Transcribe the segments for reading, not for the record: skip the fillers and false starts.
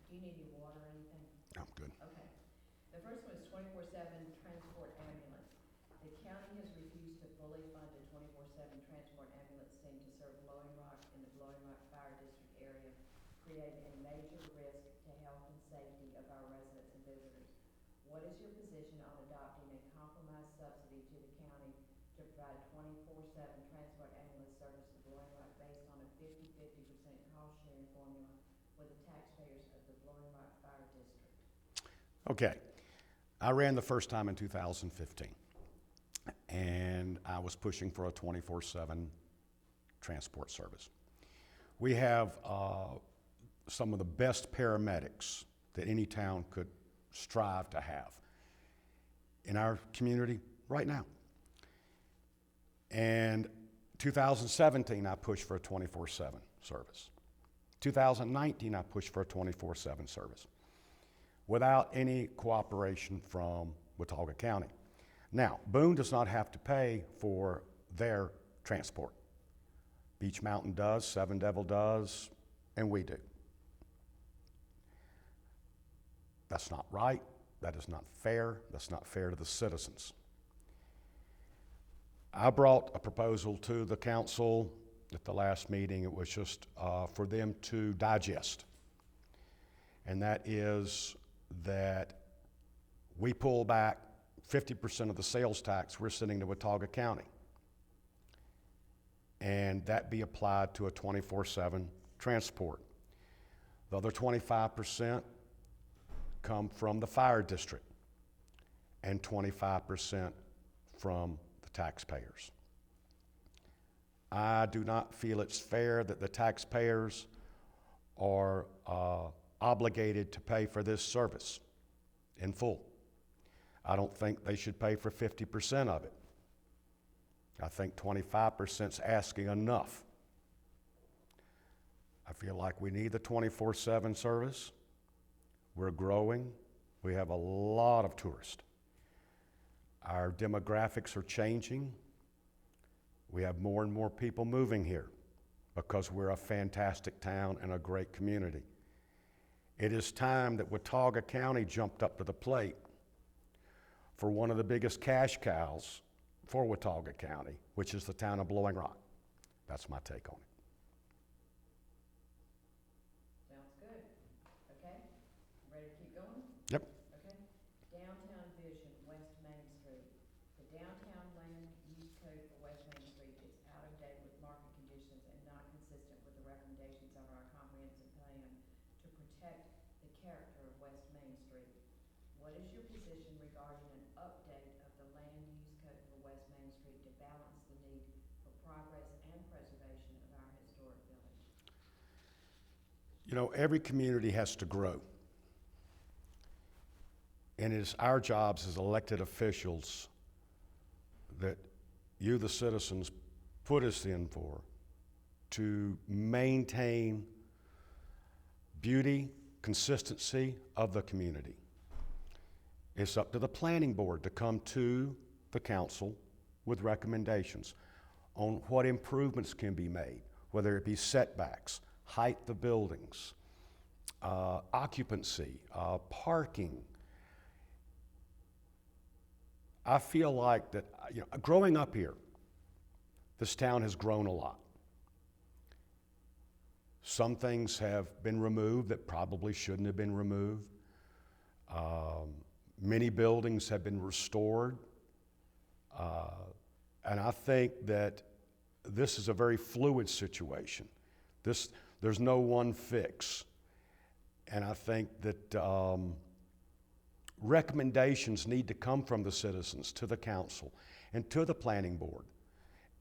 Do you need any water or anything? I'm good. Okay. The first one is 24/7 transport ambulance. The county has refused to fully fund a 24/7 transport ambulance team to serve Blowing Rock and the Blowing Rock Fire District area, creating a major risk to health and safety of our residents and visitors. What is your position on adopting a compromise subsidy to the county to provide 24/7 transport ambulance service to Blowing Rock based on a 50/50% cost sharing formula with the taxpayers of the Blowing Rock Fire District? Okay. I ran the first time in 2015, and I was pushing for a 24/7 transport service. We have some of the best paramedics that any town could strive to have in our community right now. And 2017, I pushed for a 24/7 service. 2019, I pushed for a 24/7 service without any cooperation from Watauga County. Now, Boone does not have to pay for their transport. Beech Mountain does, Seven Devil does, and we do. That's not right. That is not fair. That's not fair to the citizens. I brought a proposal to the council at the last meeting. It was just for them to digest. And that is that we pull back 50% of the sales tax we're sending to Watauga County, and that be applied to a 24/7 transport. The other 25% come from the fire district and 25% from the taxpayers. I do not feel it's fair that the taxpayers are obligated to pay for this service in full. I don't think they should pay for 50% of it. I think 25% is asking enough. I feel like we need the 24/7 service. We're growing. We have a lot of tourists. Our demographics are changing. We have more and more people moving here because we're a fantastic town and a great community. It is time that Watauga County jumped up to the plate for one of the biggest cash cows for Watauga County, which is the town of Blowing Rock. That's my take on it. Sounds good. Okay, ready to keep going? Yep. Okay. Downtown Vision, West Main Street. The downtown land use code for West Main Street is out of date with market conditions and not consistent with the recommendations of our comprehensive plan to protect the character of West Main Street. What is your position regarding an update of the land use code for West Main Street to balance the need for progress and preservation of our historic village? You know, every community has to grow. And it is our jobs as elected officials that you, the citizens, put us in for to maintain beauty, consistency of the community. It's up to the planning board to come to the council with recommendations on what improvements can be made, whether it be setbacks, height of buildings, occupancy, parking. I feel like that, you know, growing up here, this town has grown a lot. Some things have been removed that probably shouldn't have been removed. Many buildings have been restored. And I think that this is a very fluid situation. There's no one fix. And I think that recommendations need to come from the citizens to the council and to the planning board,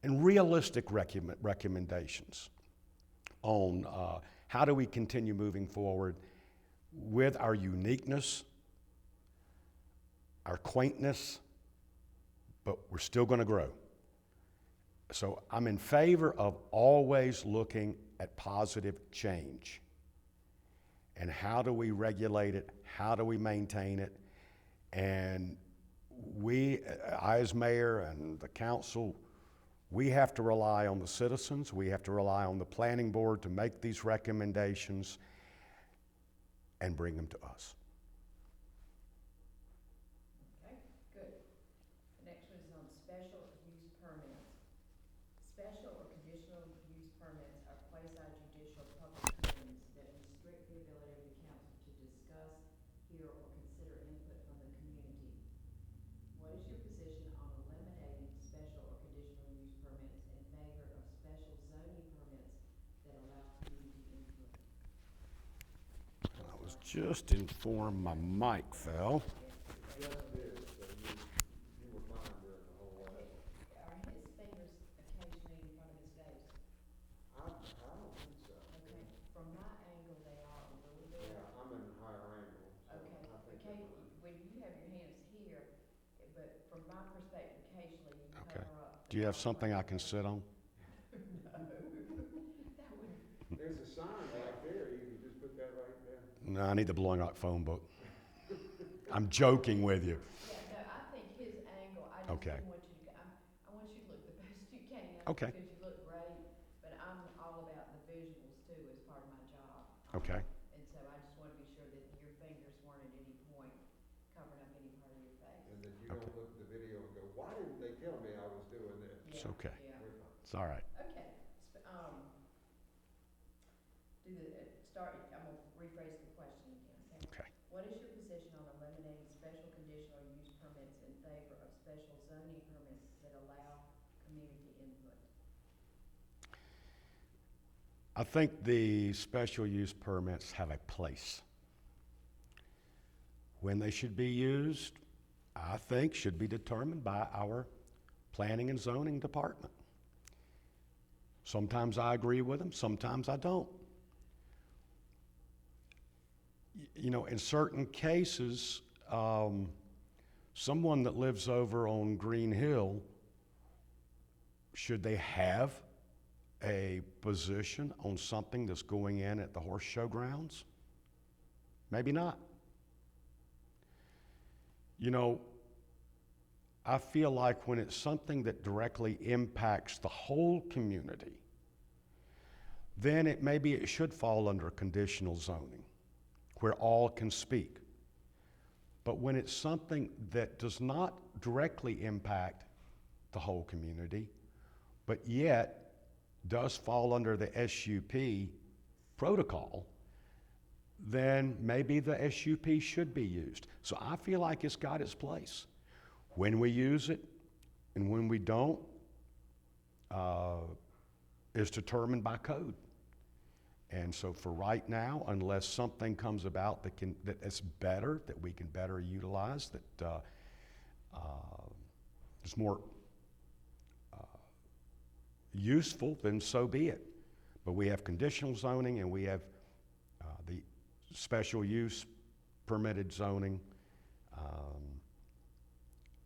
and realistic recommendations on how do we continue moving forward with our uniqueness, our quaintness, but we're still going to grow. So I'm in favor of always looking at positive change. And how do we regulate it? How do we maintain it? And I as mayor and the council, we have to rely on the citizens. We have to rely on the planning board to make these recommendations. and bring them to us. Okay, good. The next one is on special use permits. Special or conditional use permits are quasi-judicial public hearings that restrict the ability of the council to discuss, hear, or consider input from the community. What is your position on eliminating special or conditional use permits in favor of special zoning permits that allow community input? I was just informed my mic fell. Yes, it is, but you were fine during the whole while. Are his fingers occasionally in front of his face? I don't think so. Okay, from my angle, they are a little bit. Yeah, I'm in a higher angle, so Okay, I think. okay, when you have your hands here, but from my perspective, occasionally you Okay. cover up. Do you have something I can sit on? That would, There's a sign right there, you can just put that right there. No, I need the Blowing Rock phone book. I'm joking with you. yeah, no, I think his angle, I just Okay. didn't want you to, I want you to look the best you can. Okay. Because you look great, but I'm all about the visuals too as part of my job. Okay. And so I just want to be sure that your fingers weren't at any point covering up any part of your face. And that you Okay. don't look at the video and go, why didn't they tell me I was doing this? It's Yeah, okay. Yeah. We're fine. It's all right. Okay, start, I'm gonna rephrase the question again, okay? Okay. What is your position on eliminating special conditional use permits in favor of special zoning permits that allow community input? I think the special use permits have a place. When they should be used, I think should be determined by our planning and zoning department. Sometimes I agree with them, sometimes I don't. You know, in certain cases, someone that lives over on Green Hill, should they have a position on something that's going in at the horse show grounds? Maybe not. You know, I feel like when it's something that directly impacts the whole community, then it should fall under conditional zoning, where all can speak. But when it's something that does not directly impact the whole community, but yet does fall under the SUP protocol, then maybe the SUP should be used. So I feel like it's got its place. When we use it and when we don't is determined by code. And so for right now, unless something comes about that is better, that we can better utilize, that is more useful, then so be it. But we have conditional zoning and we have the special use permitted zoning.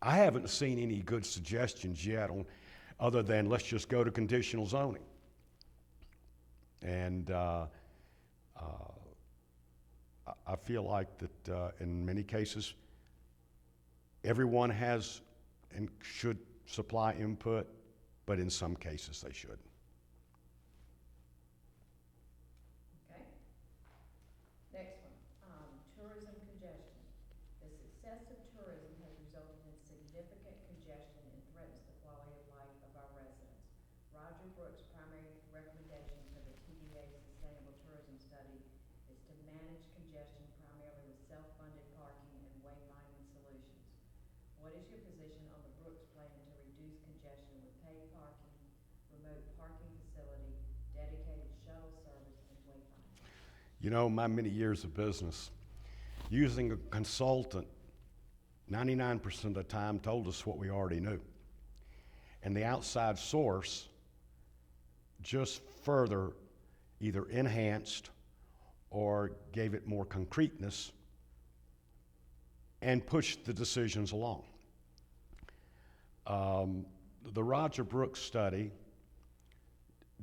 I haven't seen any good suggestions yet other than let's just go to conditional zoning. And I feel like that in many cases, everyone has and should supply input, but in some cases they should. Okay. Next one, tourism congestion. The success of tourism has resulted in significant congestion and threatens the quality of life of our residents. Roger Brooks' primary recommendation for the TDA Sustainable Tourism Study is to manage congestion primarily with self-funded parking and wayfinding solutions. What is your position on the Brooks plan to reduce congestion with paid parking, remote parking facility, dedicated shuttle service, and wayfinding? You know, my many years of business, using a consultant 99% of the time told us what we already knew. And the outside source just further either enhanced or gave it more concreteness and pushed the decisions along. The Roger Brooks study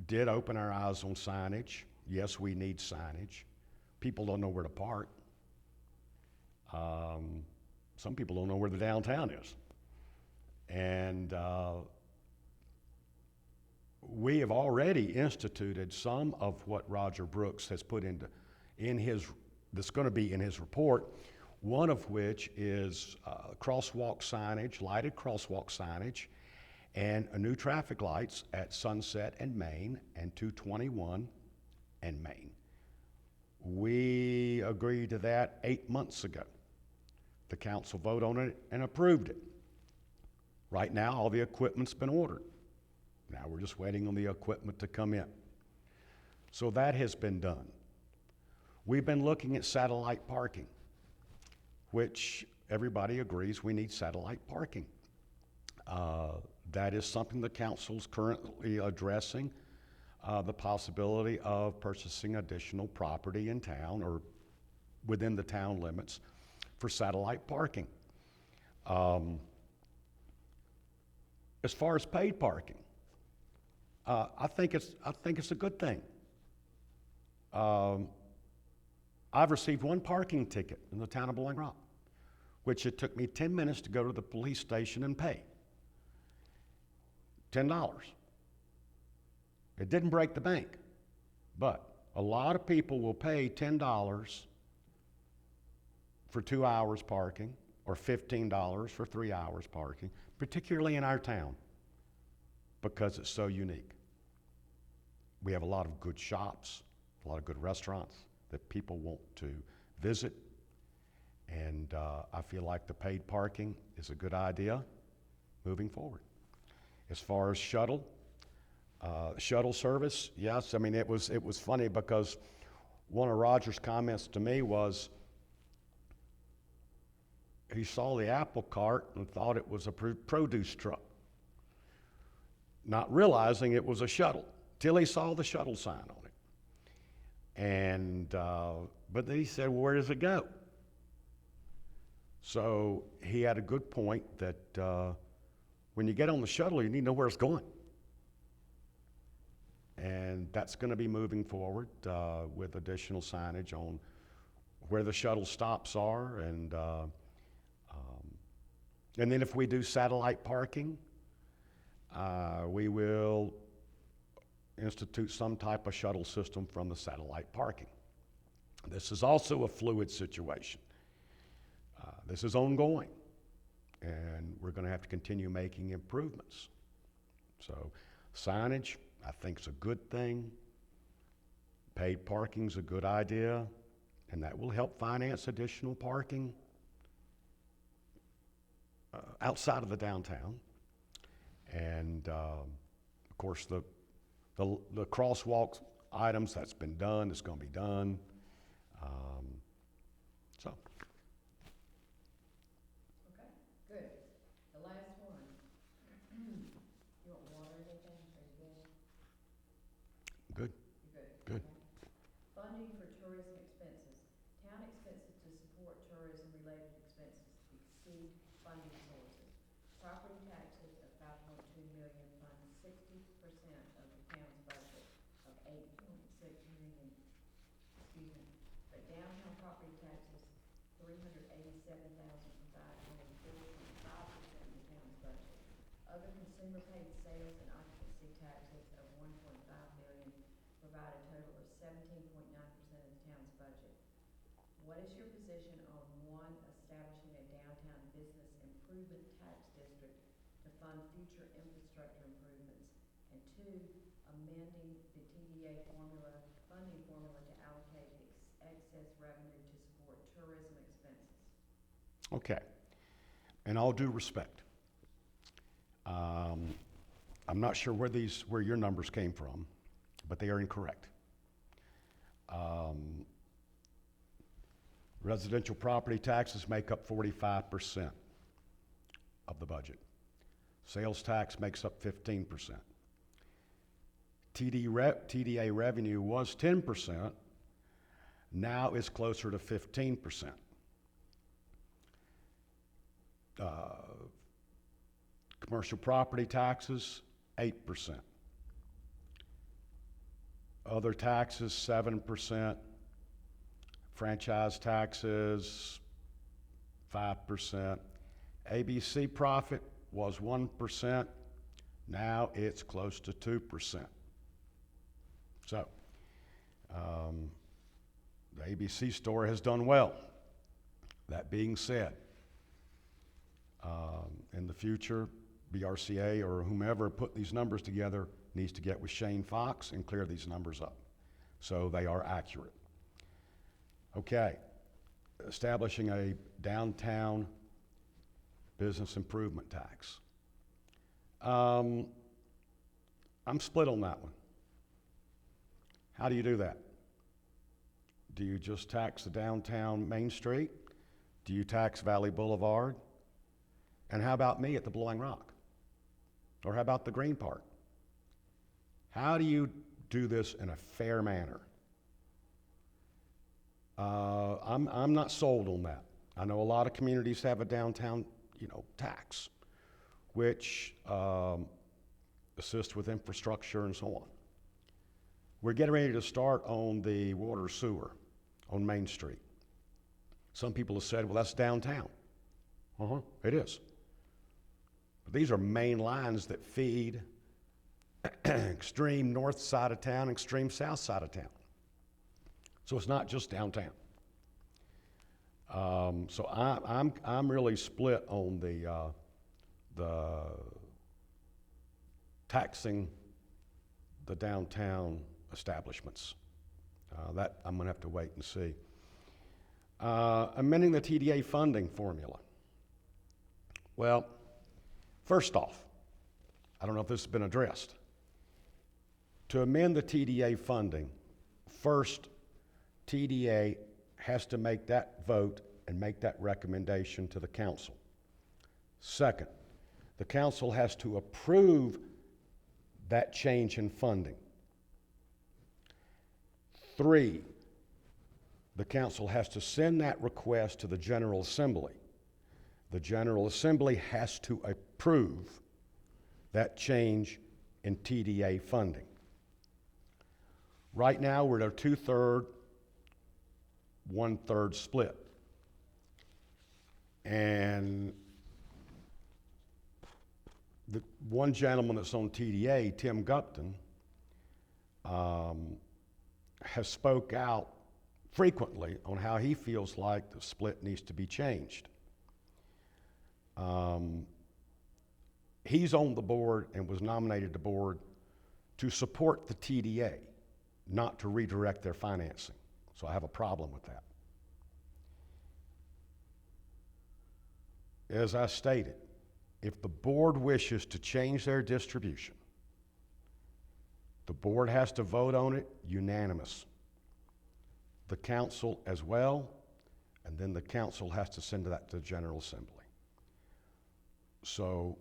did open our eyes on signage. Yes, we need signage. People don't know where to park. Some people don't know where the downtown is. And we have already instituted some of what Roger Brooks has put in his that's going to be in his report, one of which is crosswalk signage, lighted crosswalk signage, and new traffic lights at Sunset and Main and 221 and Main. We agreed to that 8 months ago. The council voted on it and approved it. Right now, all the equipment's been ordered. Now we're just waiting on the equipment to come in. So that has been done. We've been looking at satellite parking, which everybody agrees we need satellite parking. That is something the council's currently addressing, the possibility of purchasing additional property in town or within the town limits for satellite parking. As far as paid parking, I think it's a good thing. I've received one parking ticket in the town of Blowing Rock, which it took me 10 minutes to go to the police station and pay. $10. It didn't break the bank, but a lot of people will pay $10 for 2 hours parking or $15 for 3 hours parking, particularly in our town, because it's so unique. We have a lot of good shops, a lot of good restaurants that people want to visit, and I feel like the paid parking is a good idea moving forward. As far as shuttle service, yes, I mean, it was funny because one of Roger's comments to me was he saw the apple cart and thought it was a produce truck, not realizing it was a shuttle, till he saw the shuttle sign on it. And, but then he said, well, where does it go? So he had a good point that when you get on the shuttle, you need to know where it's going. And that's going to be moving forward with additional signage on where the shuttle stops are. And then if we do satellite parking, we will institute some type of shuttle system from the satellite parking. This is also a fluid situation. This is ongoing, and we're going to have to continue making improvements. So signage, I think, is a good thing. Paid parking is a good idea, and that will help finance additional parking outside of the downtown. And of course, the crosswalk items, that's been done, it's going to be done. So. Okay, good. The last one. You want water or anything? Are you good? Good. You good? Good. Okay. Funding for tourism expenses. Town expenses to support tourism-related expenses exceed funding sources. Property taxes of $5.2 million fund 60% of the town's budget of $8.6 million. Excuse me. But downtown property taxes, $387,000 provide only 4.5% of the town's budget. Other consumer paid sales and occupancy taxes of $1.5 million provide a total of 17.9% of the town's budget. What is your position on, one, establishing a downtown business improvement tax district to fund future infrastructure improvements, and two, amending the TDA funding formula to allocate excess revenue to support tourism expenses? Okay. In all due respect, I'm not sure where your numbers came from, but they are incorrect. Residential property taxes make up 45% of the budget. Sales tax makes up 15%. TDA revenue was 10%, now it's closer to 15%. Commercial property taxes, 8%. Other taxes, 7%. Franchise taxes, 5%. ABC profit was 1%. Now it's close to 2%. So, The ABC store has done well. That being said, in the future, BRCA or whomever put these numbers together needs to get with Shane Fox and clear these numbers up so they are accurate. Okay, establishing a downtown business improvement tax. I'm split on that one. How do you do that? Do you just tax the downtown Main Street? Do you tax Valley Boulevard? And how about me at the Blowing Rock? Or how about the Green Park? How do you do this in a fair manner? I'm not sold on that. I know a lot of communities have a downtown, tax, which assists with infrastructure and so on. We're getting ready to start on the water sewer on Main Street. Some people have said, well, that's downtown. It is. But these are main lines that feed extreme north side of town, extreme south side of town. So it's not just downtown. So I'm really split on the taxing the downtown establishments. That I'm going to have to wait and see. Amending the TDA funding formula. Well, first off, I don't know if this has been addressed. To amend the TDA funding, first, TDA has to make that vote and make that recommendation to the council. Second, the council has to approve that change in funding. 3, the council has to send that request to the General Assembly. The General Assembly has to approve that change in TDA funding. Right now, we're at a 2/3, 1/3 split. And the one gentleman that's on TDA, Tim Gupton, has spoke out frequently on how he feels like the split needs to be changed. He's on the board and was nominated to board to support the TDA, not to redirect their financing. So I have a problem with that. As I stated, if the board wishes to change their distribution, the board has to vote on it unanimous. The council as well, and then the council has to send that to the General Assembly. So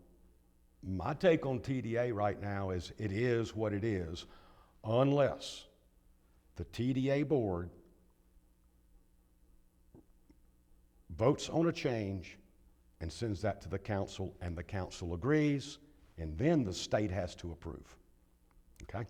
my take on TDA right now is it is what it is, unless the TDA board votes on a change and sends that to the council, and the council agrees, and then the state has to approve. Okay?